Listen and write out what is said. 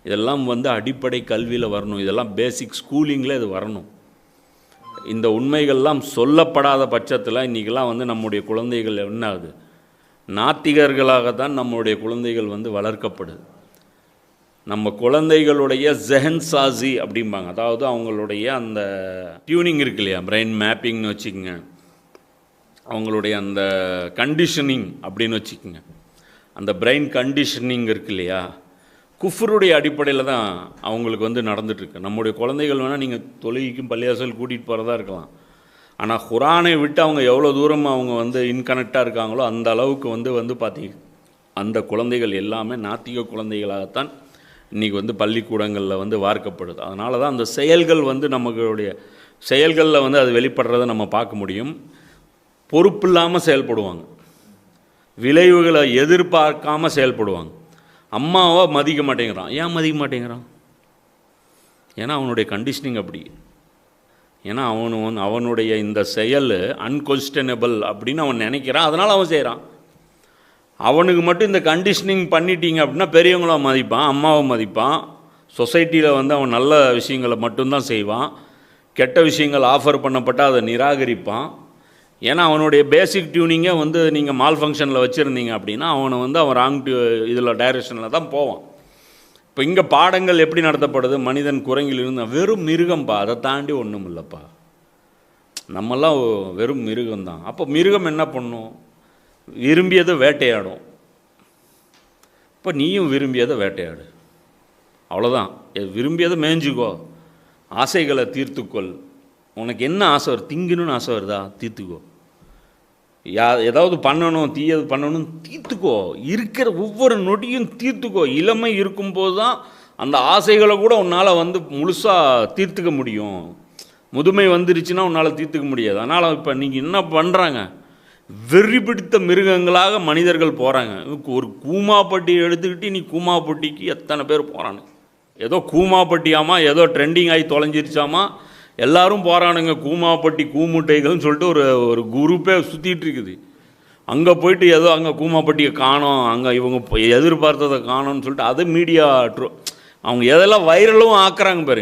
இதெல்லாம் வந்து அடிப்படை கல்வியில் வரணும். இதெல்லாம் பேசிக் ஸ்கூலிங்கில் இது வரணும். இந்த உண்மைகள்லாம் சொல்லப்படாத பட்சத்தில் இன்றைக்கெல்லாம் வந்து நம்முடைய குழந்தைகள் என்ன ஆகுது, நாத்திகர்களாகத்தான் நம்முடைய குழந்தைகள் வந்து வளர்க்கப்படுது. நம்ம குழந்தைகளுடைய ஜெஹன் சாசி அப்படிம்பாங்க, அதாவது அவங்களுடைய அந்த டியூனிங் இருக்கு இல்லையா, பிரெயின் மேப்பிங்னு வச்சுக்கோங்க, அவங்களுடைய அந்த கண்டிஷனிங் அப்படின்னு வச்சுக்கோங்க, அந்த பிரெயின் கண்டிஷனிங் இருக்கு இல்லையா, குஃப்ருடைய அடிப்படையில் தான் அவங்களுக்கு வந்து நடந்துகிட்ருக்கு. நம்முடைய குழந்தைகள் வேணால் நீங்கள் தொழுகைக்கும் பள்ளியாசல் கூட்டிகிட்டு போகிறதா இருக்கலாம், ஆனால் குரானை விட்டு அவங்க எவ்வளோ தூரம் அவங்க வந்து இன்கனெக்டாக இருக்காங்களோ அந்த அளவுக்கு வந்து பார்த்தீங்க அந்த குழந்தைகள் எல்லாமே நாத்திக குழந்தைகளாகத்தான் இன்றைக்கி வந்து பள்ளிக்கூடங்களில் வந்து வார்க்கப்படுது. அதனால தான் அந்த செயல்கள் வந்து நம்மளுடைய செயல்களில் வந்து அது வெளிப்படுறதை நம்ம பார்க்க முடியும். பொறுப்பு இல்லாமல் செயல்படுவாங்க, விளைவுகளை எதிர்பார்க்காமல் செயல்படுவாங்க. அம்மாவை மதிக்க மாட்டேங்கிறான். ஏன் மதிக்க மாட்டேங்கிறான்? ஏன்னா அவனுடைய கண்டிஷனிங் அப்படி. ஏன்னா அவனுடைய இந்த செயல் அன்கொஸ்டனபிள் அப்படின்னு அவன் நினைக்கிறான், அதனால் அவன் செய்கிறான். அவனுக்கு மட்டும் இந்த கண்டிஷனிங் பண்ணிட்டீங்க அப்படின்னா பெரியவங்கள மதிப்பான், அம்மாவை மதிப்பான், சொசைட்டியில் வந்து அவன் நல்ல விஷயங்களை மட்டும்தான் செய்வான், கெட்ட விஷயங்கள் ஆஃபர் பண்ணப்பட்டால் அதை நிராகரிப்பான். ஏன்னா அவனுடைய பேசிக் டியூனிங்கை வந்து நீங்கள் மால் ஃபங்க்ஷனில் வச்சுருந்தீங்க அப்படின்னா அவனை வந்து அவன் ராங் இதில் டைரெக்ஷனில் தான் போவான். இப்போ இங்கே பாடங்கள் எப்படி நடத்தப்படுது, மனிதன் குரங்கில் இருந்து வெறும் மிருகம்பா, அதை தாண்டி ஒன்றும் இல்லைப்பா, நம்மெல்லாம் வெறும் மிருகம்தான். அப்போ மிருகம் என்ன பண்ணும், விரும்பியதை வேட்டையாடும். இப்போ நீயும் விரும்பியதை வேட்டையாடு, அவ்வளோதான். விரும்பியதை மேய்ஞ்சிக்கோ, ஆசைகளை தீர்த்துக்கொள். உனக்கு என்ன ஆசை வருது, திங்கணும்னு ஆசை வருதா, தீர்த்துக்கோ. ஏதாவது பண்ணணும், தீயது பண்ணணும், தீர்த்துக்கோ. இருக்கிற ஒவ்வொரு நொடியும் தீர்த்துக்கோ. இளமை இருக்கும்போது தான் அந்த ஆசைகளை கூட உன்னால் வந்து முழுசாக தீர்த்துக்க முடியும். முதுமை வந்துருச்சுன்னா உன்னால் தீர்த்துக்க முடியாது. அதனால் இப்போ நீங்கள் என்ன பண்ணுறாங்க, வெறி பிடித்த மிருகங்களாக மனிதர்கள் போகிறாங்க. ஒரு கூமாப்பட்டி எடுத்துக்கிட்டு நீ கூமாப்பட்டிக்கு எத்தனை பேர் போகிறாங்க. ஏதோ கூமாப்பட்டியாமா ஏதோ ட்ரெண்டிங் ஆகி தொலைஞ்சிருச்சாமா, எல்லோரும் போகிறானுங்க. கூமாப்பட்டி கூமுட்டைகள்னு சொல்லிட்டு ஒரு குரூப்பே சுற்றிட்டு இருக்குது. அங்கே போயிட்டு ஏதோ அங்கே கூமாப்பட்டியை காணோம், அங்கே இவங்க எதிர்பார்த்ததை காணோன்னு சொல்லிட்டு அதை மீடியா அவங்க எதெல்லாம் வைரலும் ஆக்குறாங்க பாரு.